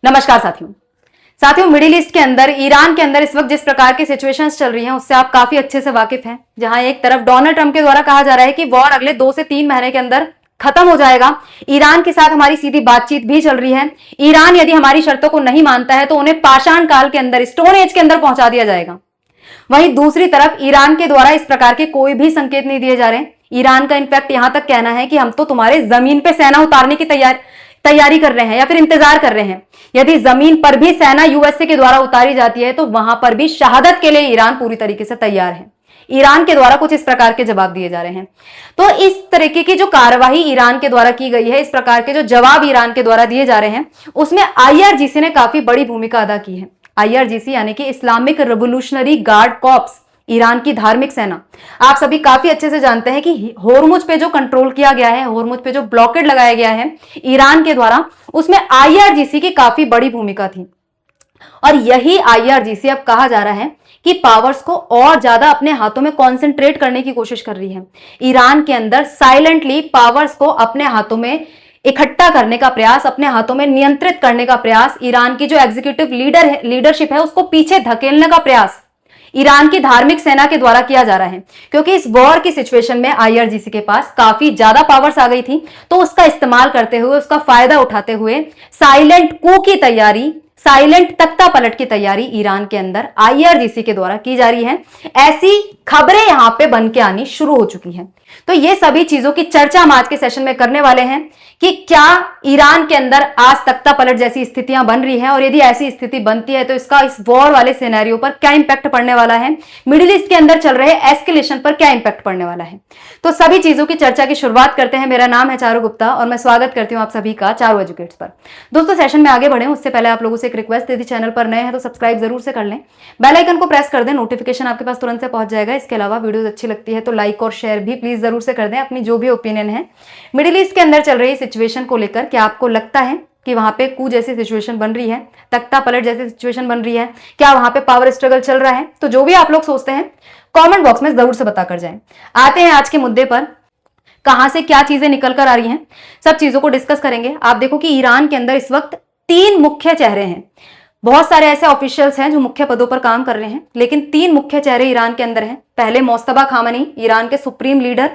नमस्कार साथियों, middle east के अंदर, ईरान के अंदर इस वक्त जिस प्रकार की सिचुएशंस चल रही हैं उससे आप काफी अच्छे से वाकिफ हैं। जहां एक तरफ डोनाल्ड ट्रंप के द्वारा कहा जा रहा है कि वॉर अगले 2 से 3 महीने के अंदर खत्म हो जाएगा। ईरान के साथ हमारी सीधी बातचीत भी चल रही है। ईरान यदि हमारी शर्तों को नहीं मानता है तो उन्हें पाषाण काल के अंदर, स्टोन एज के अंदर पहुंचा दिया जाएगा। वहीं दूसरी तरफ ईरान के द्वारा इस प्रकार के कोई भी संकेत नहीं दिए जा रहे। ईरान का इनफैक्ट यहां तक कहना है कि हम तो तुम्हारे जमीन पे सेना उतारने की तैयारी कर रहे हैं या फिर इंतजार कर रहे हैं। यदि जमीन पर भी सेना यूएसए के द्वारा उतारी जाती है तो वहां पर भी शहादत के लिए ईरान पूरी तरीके से तैयार है। ईरान के द्वारा कुछ इस प्रकार के जवाब दिए जा रहे हैं। तो इस तरीके की जो कार्यवाही ईरान के द्वारा की गई है, इस प्रकार के जो जवाब ईरान के द्वारा दिए जा रहे हैं, उसमें आईआरजीसी ने काफी बड़ी भूमिका अदा की है। आईआरजीसी यानी कि Islamic revolutionary guard corps, Iran की धार्मिक सेना। आप सभी काफी अच्छे से जानते हैं कि होर्मुज पे जो कंट्रोल किया गया है, होर्मुज पे जो ब्लॉकेड लगाया गया है ईरान के द्वारा, उसमें आईआरजीसी की काफी बड़ी भूमिका थी। और यही आईआरजीसी अब कहा जा रहा है कि पावर्स को और ज्यादा अपने हाथों में कॉन्सेंट्रेट करने की कोशिश कर रही है। ईरान के अंदर साइलेंटली पावर्स को अपने हाथों में इकट्ठा करने का प्रयास, अपने हाथों में नियंत्रित करने का प्रयास, ईरान की जो एग्जीक्यूटिव लीडरशिप है उसको पीछे धकेलने का प्रयास ईरान की धार्मिक सेना के द्वारा किया जा रहा है। क्योंकि इस वॉर की सिचुएशन में आईआरजीसी के पास काफी ज्यादा पावर्स आ गई थी, तो उसका इस्तेमाल करते हुए, उसका फायदा उठाते हुए साइलेंट कू की तैयारी, साइलेंट तख्ता पलट की तैयारी ईरान के अंदर आईआरजीसी के द्वारा की जा रही है। ऐसी खबरें यहां पे बन के आनी शुरू हो चुकी हैं। तो ये सभी चीजों की चर्चा हम आज के सेशन में करने वाले हैं कि क्या ईरान के अंदर आज तख्ता पलट जैसी स्थितियां बन रही हैं, और यदि ऐसी स्थिति बनती है तो इसका इस वॉर वाले सिनेरियो पर क्या इंपैक्ट पड़ने वाला है, मिडिल ईस्ट के अंदर चल रहे एस्केलेशन पर क्या इंपैक्ट पड़ने वाला है। तो सभी चीजों की चर्चा की शुरुआत करते हैं। मेरा नाम है चारू गुप्ता और मैं स्वागत करती हूं आप सभी का चारू एजुकेट्स पर। दोस्तों, सेशन में आगे बढ़े उससे पहले आप लोगों से एक रिक्वेस्ट, यदि चैनल पर नए हैं तो सब्सक्राइब जरूर से कर लें, बेल आइकन को प्रेस कर दें, नोटिफिकेशन आपके पास तुरंत से पहुंच जाएगा। इसके अलावा वीडियो अच्छी लगती है तो लाइक और शेयर भी प्लीज जरूर से कर दें। अपनी जो भी ओपिनियन है मिडिल ईस्ट के अंदर चल रही सिचुएशन को लेकर, क्या आपको लगता है कि वहां पे कू जैसी सिचुएशन बन रही है, तख्ता पलट जैसी सिचुएशन बन रही है, क्या वहां पे पावर स्ट्रगल चल रहा है? तो जो भी आप लोग सोचते हैं कमेंट बॉक्स में जरूर से बता कर जाएं। आते हैं आज के मुद्दे पर, कहां से क्या चीजें निकल कर आ रही हैं, सब चीजों को डिस्कस करेंगे। आप देखो कि ईरान के अंदर इस वक्त 3 मुख्य चेहरे हैं। बहुत सारे ऐसे ऑफिशियल्स हैं जो मुख्य पदों पर काम कर रहे हैं, लेकिन 3 मुख्य चेहरे ईरान के अंदर हैं। पहले मोस्तफा खामेनी, ईरान के सुप्रीम लीडर।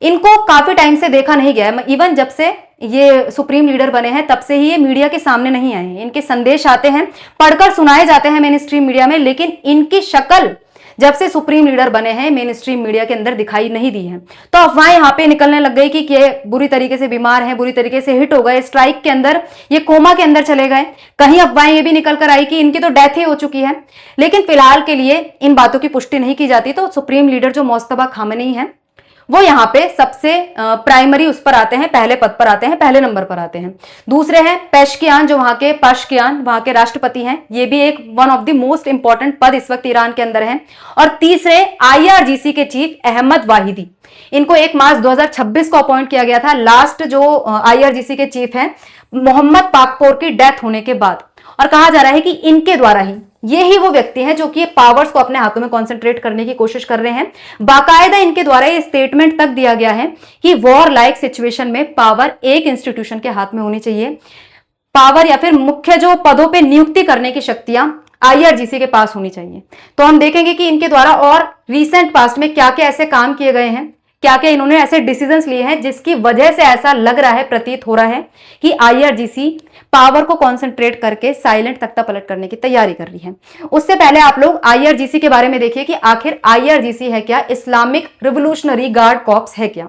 इनको काफी टाइम से देखा नहीं गया है, इवन जब से ये सुप्रीम लीडर बने हैं तब से ही ये मीडिया के सामने नहीं आए हैं। इनके संदेश आते हैं, पढ़कर सुनाए जाते हैं मेन स्ट्रीम मीडिया में, लेकिन इनकी शक्ल जब से सुप्रीम लीडर बने हैं मेन स्ट्रीम मीडिया के अंदर दिखाई नहीं दी है। तो अफवाहें यहाँ पे निकलने लग गई कि ये बुरी तरीके से बीमार हैं, बुरी तरीके से हिट हो गए, स्ट्राइक के अंदर, ये कोमा के अंदर चले गए। कहीं अफवाहें ये भी निकल कर आई कि इनकी तो डेथ ही हो चुकी है, लेकिन फिलहाल के लिए इन बातों की पुष्टि नहीं की जाती। तो सुप्रीम लीडर जो मोस्तफा खामेनी है वो यहाँ पे सबसे प्राइमरी उस पर आते हैं, पहले पद पर आते हैं, पहले नंबर पर आते हैं। दूसरे हैं पेशकियान, जो वहां के राष्ट्रपति हैं। ये भी एक one of the most important पद इस वक्त ईरान के अंदर है। और तीसरे आईआरजीसी के चीफ अहमद वाहिदी। इनको 1 मार्च 2026 को अपॉइंट किया गया था। लास्ट जो आईआरजीसी के चीफ हैं मोहम्मद पाकपोर की डेथ होने के बाद, और कहा जा रहा है कि इनके द्वारा ही, ये ही वो व्यक्ति हैं जो कि ये पावर्स को अपने हाथों में कॉन्सेंट्रेट करने की कोशिश कर रहे हैं। बाकायदा इनके द्वारा ये स्टेटमेंट तक दिया गया है कि वॉर लाइक सिचुएशन में पावर एक इंस्टीट्यूशन के हाथ में होनी चाहिए। पावर या फिर मुख्य जो पदों पे नियुक्ति करने की शक्तियां आईआरजीसी के पास होनी चाहिए। तो हम देखेंगे कि इनके द्वारा और रिसेंट पास्ट में क्या क्या ऐसे काम किए गए हैं, क्या क्या इन्होंने ऐसे डिसीजंस लिए हैं जिसकी वजह से ऐसा लग रहा है, प्रतीत हो रहा है कि आईआरजीसी पावर को कॉन्सेंट्रेट करके साइलेंट तख्ता पलट करने की तैयारी कर रही है। उससे पहले आप लोग आईआरजीसी के बारे में देखिए कि आखिर आईआरजीसी है क्या, इस्लामिक रिवोल्यूशनरी गार्ड कॉर्प्स है क्या।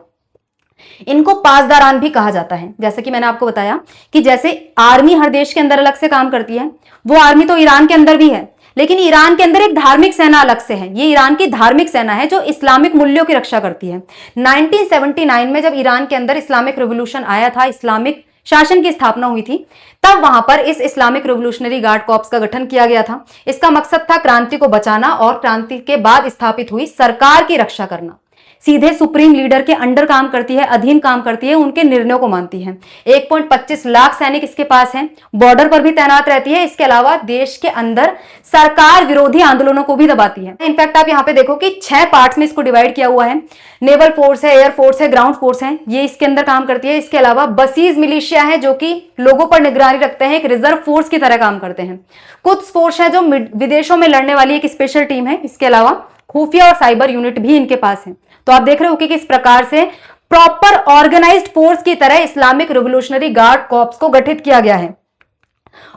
इनको पासदारान भी कहा जाता है। जैसे कि मैंने आपको बताया कि जैसे आर्मी हर देश के अंदर अलग से काम करती है, वो आर्मी तो ईरान के अंदर भी है, लेकिन ईरान के अंदर एक धार्मिक सेना अलग से है। ये ईरान की धार्मिक सेना है जो इस्लामिक मूल्यों की रक्षा करती है। 1979 में जब ईरान के अंदर इस्लामिक रिवोल्यूशन आया था, इस्लामिक शासन की स्थापना हुई थी, तब वहां पर इस इस्लामिक रिवोल्यूशनरी गार्ड कॉर्प्स का गठन किया गया था। इसका मकसद था क्रांति को बचाना और क्रांति के बाद स्थापित हुई सरकार की रक्षा करना। सीधे सुप्रीम लीडर के अंडर काम करती है, अधीन काम करती है, उनके निर्णयों को मानती है। 1.25 लाख सैनिक इसके पास हैं, बॉर्डर पर भी तैनात रहती है। इसके अलावा देश के अंदर सरकार विरोधी आंदोलनों को भी दबाती है। इनफैक्ट आप यहां पे देखो कि 6 पार्ट्स में इसको डिवाइड किया हुआ है। नेवल फोर्स है, एयर फोर्स है, ग्राउंड फोर्स है, ये इसके अंदर काम करती है। इसके अलावा बसीज मिलिशिया है जो कि लोगों पर निगरानी रखते हैं, एक रिजर्व फोर्स की तरह काम करते हैं। कुछ फोर्स है जो विदेशों में लड़ने वाली एक स्पेशल टीम है। इसके अलावा खुफिया और साइबर यूनिट भी इनके पास है। तो आप देख रहे हो कि किस प्रकार से प्रॉपर ऑर्गेनाइज्ड फोर्स की तरह इस्लामिक रिवोल्यूशनरी गार्ड कॉर्प्स को गठित किया गया है।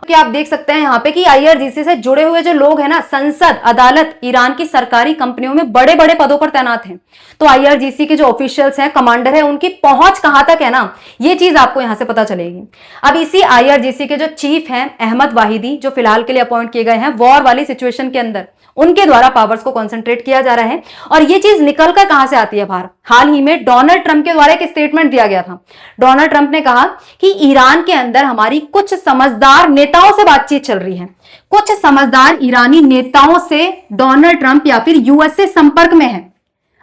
कि आप देख सकते हैं यहां पे कि आईआरजीसी से जुड़े हुए जो लोग हैं ना, संसद, अदालत, ईरान की सरकारी कंपनियों में बड़े बड़े पदों पर तैनात हैं। तो आईआरजीसी के जो ऑफिशियल्स हैं, कमांडर है, उनकी पहुंच कहां तक है ना, ये चीज आपको यहां से पता चलेगी। अब इसी आईआरजीसी के जो चीफ हैं अहमद वाहिदी, जो फिलहाल के लिए अपॉइंट किए गए हैं, वॉर वाली सिचुएशन के अंदर उनके द्वारा पावर्स को कंसंट्रेट किया जा रहा है। और ये चीज निकलकर कहां से आती है बाहर? हाल ही में डोनाल्ड ट्रंप के द्वारा एक स्टेटमेंट दिया गया था। डोनाल्ड ट्रंप ने कहा कि ईरान के अंदर हमारी कुछ समझदार नेताओं से बातचीत चल रही है। कुछ समझदार ईरानी नेताओं से डोनाल्ड ट्रंप या फिर यूएस से संपर्क में है।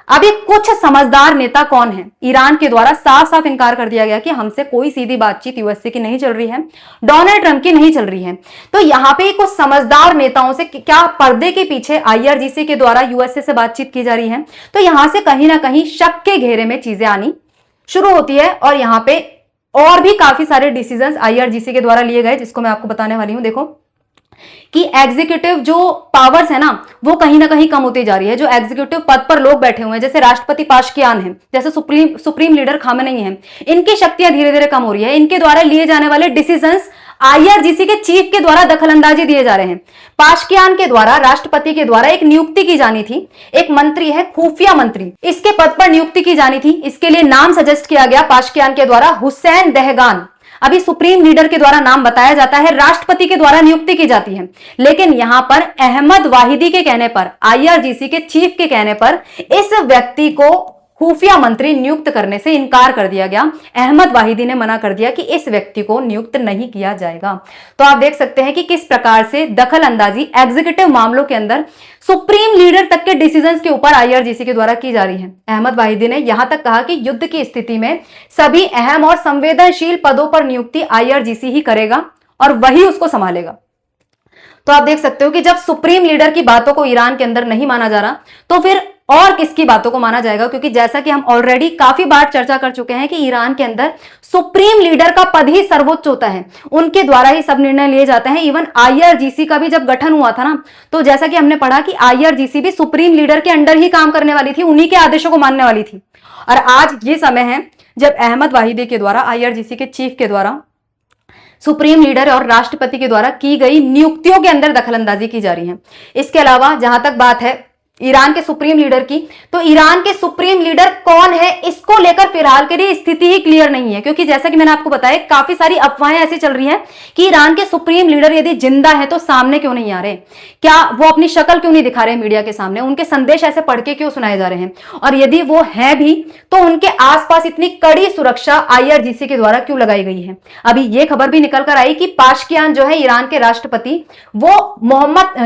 अब ये कुछ समझदार नेता कौन है? ईरान के द्वारा साफ साफ इनकार कर दिया गया कि हमसे कोई सीधी बातचीत यूएसए की नहीं चल रही है, डोनाल्ड ट्रंप की नहीं चल रही है। तो यहां पे कुछ समझदार नेताओं से क्या पर्दे के पीछे आईआरजीसी के द्वारा यूएसए से बातचीत की जा रही है? तो यहां से कहीं ना कहीं शक के घेरे में चीजें आनी शुरू होती है। और यहां पे और भी काफी सारे डिसीजंस आईआरजीसी के द्वारा लिए गए, जिसको मैं आपको बताने वाली हूं। देखो कि एग्जीक्यूटिव जो पावर्स है ना, वो कहीं ना कहीं कम होती जा रही है। जो एग्जीक्यूटिव पद पर लोग बैठे हुए हैं, जैसे राष्ट्रपति पाशकियान है, जैसे सुप्रीम लीडर खामेनेई है, इनकी शक्तियां धीरे धीरे कम हो रही है। इनके द्वारा लिए जाने वाले डिसीजंस आईआरजीसी के चीफ के द्वारा दखलंदाजी दिए जा रहे हैं। पाशकियान के द्वारा, राष्ट्रपति के द्वारा एक नियुक्ति की जानी थी, एक मंत्री है खुफिया मंत्री, इसके पद पर नियुक्ति की जानी थी। इसके लिए नाम सजेस्ट किया गया पाशकियान के द्वारा, हुसैन दहगान। अभी सुप्रीम लीडर के द्वारा नाम बताया जाता है, राष्ट्रपति के द्वारा नियुक्ति की जाती है। लेकिन यहां पर अहमद वाहिदी के कहने पर, आईआरजीसी के चीफ के कहने पर, इस व्यक्ति को खुफिया मंत्री नियुक्त करने से इनकार कर दिया गया। अहमद वाहिदी ने मना कर दिया कि इस व्यक्ति को नियुक्त नहीं किया जाएगा। तो आप देख सकते हैं कि किस प्रकार से दखल अंदाजी एग्जीक्यूटिव मामलों के अंदर सुप्रीम लीडर तक के डिसीजंस के ऊपर आईआरजीसी के द्वारा की जा रही है। अहमद वाहिदी ने यहां तक कहा कि युद्ध की स्थिति में सभी अहम और संवेदनशील पदों पर नियुक्ति आईआरजीसी ही करेगा और वही उसको संभालेगा। तो आप देख सकते हो कि जब सुप्रीम लीडर की बातों को ईरान के अंदर नहीं माना जा रहा, तो फिर और किसकी बातों को माना जाएगा? क्योंकि जैसा कि हम ऑलरेडी काफी बार चर्चा कर चुके हैं कि ईरान के अंदर सुप्रीम लीडर का पद ही सर्वोच्च होता है, उनके द्वारा ही सब निर्णय लिए जाते हैं। इवन आईआरजीसी का भी जब गठन हुआ था ना, तो जैसा कि हमने पढ़ा कि आईआरजीसी भी सुप्रीम लीडर के अंडर ही काम करने वाली थी, उन्हीं के आदेशों को मानने वाली थी। और आज ये समय है जब अहमद वाहिदी के द्वारा, आईआरजीसी के चीफ के द्वारा, सुप्रीम लीडर और राष्ट्रपति के द्वारा की गई नियुक्तियों के अंदर दखलंदाजी की जा रही है। इसके अलावा जहां तक बात है ईरान के सुप्रीम लीडर की, तो ईरान के सुप्रीम लीडर कौन है, इसको लेकर फिलहाल के लिए स्थिति ही क्लियर नहीं है। क्योंकि जैसा कि मैंने आपको बताया, काफी सारी अफवाहें ऐसी चल रही हैं कि ईरान के सुप्रीम लीडर यदि जिंदा है तो सामने क्यों नहीं आ रहे, क्या वो अपनी शक्ल क्यों नहीं दिखा रहे मीडिया के सामने, उनके संदेश ऐसे पढ़ के क्यों सुनाए जा रहे हैं, और यदि वो है भी तो उनके आसपास इतनी कड़ी सुरक्षा आईआरजीसी के द्वारा क्यों लगाई गई है। अभी ये खबर भी निकल कर आई कि पाशकियान जो है ईरान के राष्ट्रपति, वो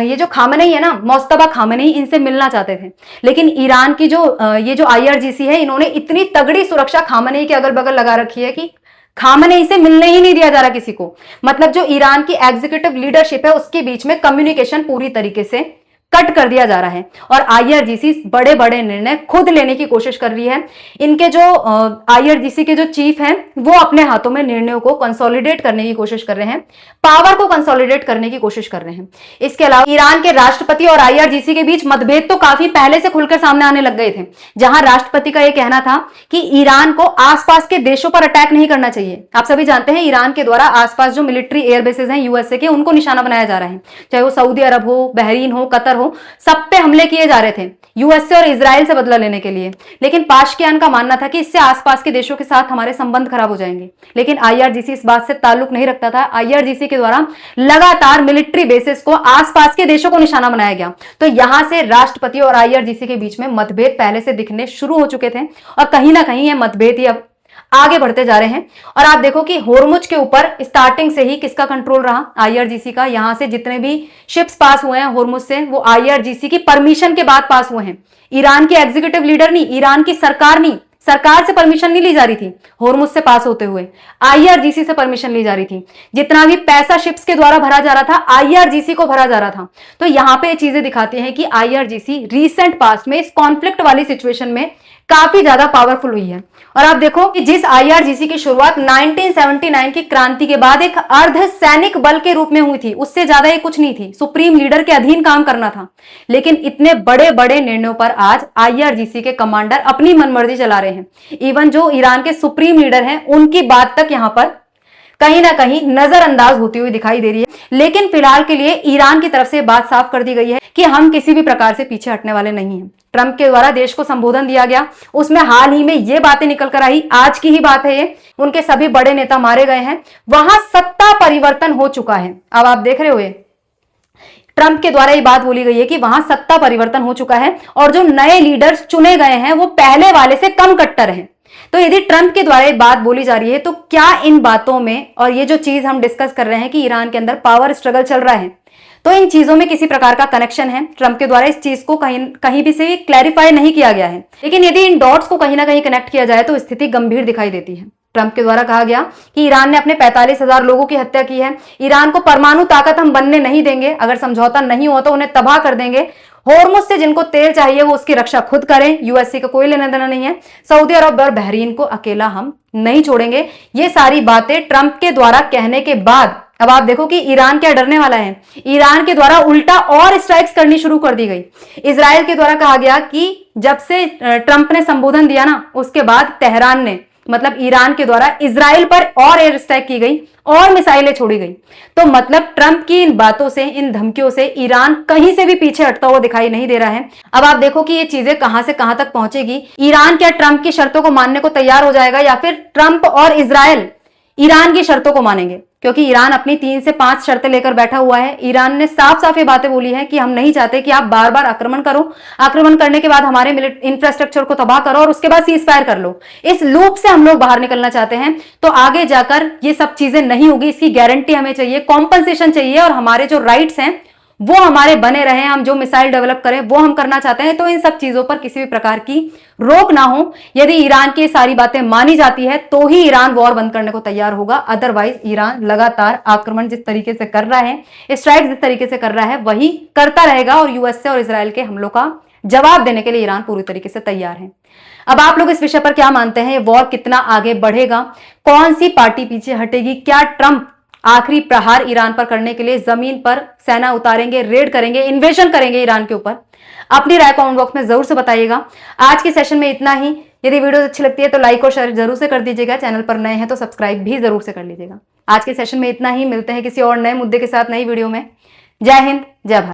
ये जो खामेनेई है ना, मोस्तफा खामेनेई, इनसे मिलना चाहते थे। लेकिन ईरान की ये जो आईआरजीसी है, इन्होंने इतनी तगड़ी सुरक्षा खामेनेई के अगल बगल लगा रखी है कि खामेनेई से मिलने ही नहीं दिया जा रहा किसी को। मतलब जो ईरान की एग्जीक्यूटिव लीडरशिप है, उसके बीच में कम्युनिकेशन पूरी तरीके से कट कर दिया जा रहा है। और आईआरजीसी बड़े बड़े निर्णय खुद लेने की कोशिश कर रही है। इनके जो आईआरजीसी के जो चीफ हैं, वो अपने हाथों में निर्णयों को कंसोलिडेट करने की कोशिश कर रहे हैं, पावर को कंसोलिडेट करने की कोशिश कर रहे हैं। इसके अलावा ईरान के राष्ट्रपति और आईआरजीसी के बीच मतभेद तो काफी पहले से खुलकर सामने आने लग गए थे। जहां राष्ट्रपति का यह कहना था कि ईरान को आसपास के देशों पर अटैक नहीं करना चाहिए। आप सभी जानते हैं ईरान के द्वारा आसपास जो मिलिट्री एयरबेसेस हैं यूएसए के, उनको निशाना बनाया जा रहा है। चाहे वो सऊदी अरब हो, बहरीन हो, कतर हो, सब पे हमले किए जा रहे थे यूएसए और इजराइल से बदला लेने के लिए। लेकिन पाशकियान का मानना था कि इससे आसपास के देशों के साथ हमारे संबंध खराब हो जाएंगे। लेकिन आईआरजीसी इस बात से ताल्लुक नहीं रखता था। आईआरजीसी के द्वारा लगातार मिलिट्री बेसिस को आसपास के देशों को निशाना बनाया गया। तो यहां से राष्ट्रपति और आईआरजीसी के बीच में मतभेद पहले से दिखने शुरू हो चुके थे और कहीं ना कहीं यह मतभेद ही अब आगे बढ़ते जा रहे हैं। और आप देखो कि होर्मुज के ऊपर स्टार्टिंग से ही किसका कंट्रोल रहा, आईआरजीसी का। यहां से जितने भी शिप्स पास हुए हैं होर्मुज से, वो आईआरजीसी की परमिशन के बाद पास हुए हैं। ईरान के एग्जीक्यूटिव लीडर नहीं, ईरान की सरकार नहीं, सरकार से परमिशन नहीं ली जा रही थी होर्मुज से पास होते हुए, आईआरजीसी से परमिशन ली जा रही थी। जितना भी पैसा शिप्स के द्वारा भरा जा रहा था, आईआरजीसी को भरा जा रहा था। तो यहां पे ये चीजें दिखाती हैं कि आईआरजीसी रीसेंट पास्ट में इस कॉन्फ्लिक्ट वाली सिचुएशन में काफी ज्यादा पावरफुल हुई है। और आप देखो कि जिस आईआरजीसी की शुरुआत 1979 की क्रांति के बाद एक अर्ध सैनिक बल के रूप में हुई थी, उससे ज्यादा ये कुछ नहीं थी, सुप्रीम लीडर के अधीन काम करना था। लेकिन इतने बड़े बड़े निर्णयों पर आज आईआरजीसी के कमांडर अपनी मनमर्जी चला रहे हैं। इवन जो ईरान के सुप्रीम लीडर हैं, उनकी बात तक यहां पर कहीं ना कहीं नजरअंदाज होती हुई दिखाई दे रही है। लेकिन फिलहाल के लिए ईरान की तरफ से बात साफ कर दी गई है कि हम किसी भी प्रकार से पीछे हटने वाले नहीं हैं। ट्रंप के द्वारा देश को संबोधन दिया गया, उसमें हाल ही में ये बातें निकल कर आई, आज की ही बात है ये, उनके सभी बड़े नेता मारे गए हैं, वहां सत्ता परिवर्तन हो चुका है। अब आप देख रहे हो, ट्रंप के द्वारा ये बात बोली गई है कि वहां सत्ता परिवर्तन हो चुका है और जो नए लीडर्स चुने गए हैं वो पहले वाले से कम कट्टर हैं। तो यदि ट्रंप के द्वारा ये बात बोली जा रही है, तो क्या इन बातों में और ये जो चीज हम डिस्कस कर रहे हैं कि ईरान के अंदर पावर स्ट्रगल चल रहा है, तो इन चीजों में किसी प्रकार का कनेक्शन है? ट्रंप के द्वारा इस चीज को कहीं भी से क्लैरिफाई नहीं किया गया है, लेकिन यदि इन डॉट्स को कहीं ना कहीं कनेक्ट किया जाए तो स्थिति गंभीर दिखाई देती है। ट्रंप के द्वारा कहा गया कि ईरान ने अपने 45,000 लोगों की हत्या की है, ईरान को परमाणु ताकत हम बनने नहीं देंगे, अगर समझौता नहीं हुआ तो उन्हें तबाह कर देंगे, होर्मुज से जिनको तेल चाहिए वो उसकी रक्षा खुद करें, यूएसए का कोई लेना देना नहीं है, सऊदी अरब और बहरीन को अकेला हम नहीं छोड़ेंगे। ये सारी बातें ट्रंप के द्वारा कहने के बाद अब आप देखो कि ईरान क्या डरने वाला है। ईरान के द्वारा उल्टा और स्ट्राइक्स करनी शुरू कर दी गई। इजराइल के द्वारा कहा गया कि जब से ट्रंप ने संबोधन दिया ना, उसके बाद तेहरान ने, मतलब ईरान के द्वारा इजराइल पर और एयर स्ट्राइक की गई और मिसाइलें छोड़ी गई। तो मतलब ट्रंप की इन बातों से, इन धमकियों से ईरान कहीं से भी पीछे हटता हुआ दिखाई नहीं दे रहा है। अब आप देखो कि ये चीजें कहां से कहां तक पहुंचेगी। ईरान क्या ट्रंप की शर्तों को मानने को तैयार हो जाएगा या फिर ट्रंप और इजराइल ईरान की शर्तों को मानेंगे? क्योंकि ईरान अपनी 3 से 5 शर्तें लेकर बैठा हुआ है। ईरान ने साफ साफ ये बातें बोली है कि हम नहीं चाहते कि आप बार बार आक्रमण करो, आक्रमण करने के बाद हमारे इंफ्रास्ट्रक्चर को तबाह करो और उसके बाद सीज फायर कर लो। इस लूप से हम लोग बाहर निकलना चाहते हैं। तो आगे जाकर ये सब चीजें नहीं होगी, इसकी गारंटी हमें चाहिए, कॉम्पनसेशन चाहिए, और हमारे जो राइट्स हैं वो हमारे बने रहे। हम जो मिसाइल डेवलप करें वो हम करना चाहते हैं। तो इन सब चीजों पर किसी भी प्रकार की रोक ना हो। यदि ईरान की सारी बातें मानी जाती है तो ही ईरान वॉर बंद करने को तैयार होगा, अदरवाइज ईरान लगातार आक्रमण जिस तरीके से कर रहा है, स्ट्राइक जिस तरीके से कर रहा है, वही करता रहेगा और यूएसए और इजराइल के हमलों का जवाब देने के लिए ईरान पूरी तरीके से तैयार है। अब आप लोग इस विषय पर क्या मानते हैं? ये वॉर कितना आगे बढ़ेगा? कौन सी पार्टी पीछे हटेगी? क्या ट्रंप आखिरी प्रहार ईरान पर करने के लिए जमीन पर सेना उतारेंगे, रेड करेंगे, इन्वेजन करेंगे ईरान के ऊपर? अपनी राय कमेंट बॉक्स में जरूर से बताइएगा। आज के सेशन में इतना ही। यदि वीडियो अच्छी लगती है तो लाइक और शेयर जरूर से कर दीजिएगा। चैनल पर नए हैं तो सब्सक्राइब भी जरूर से कर लीजिएगा। आज के सेशन में इतना ही। मिलते हैं किसी और नए मुद्दे के साथ नई वीडियो में। जय हिंद, जय भारत।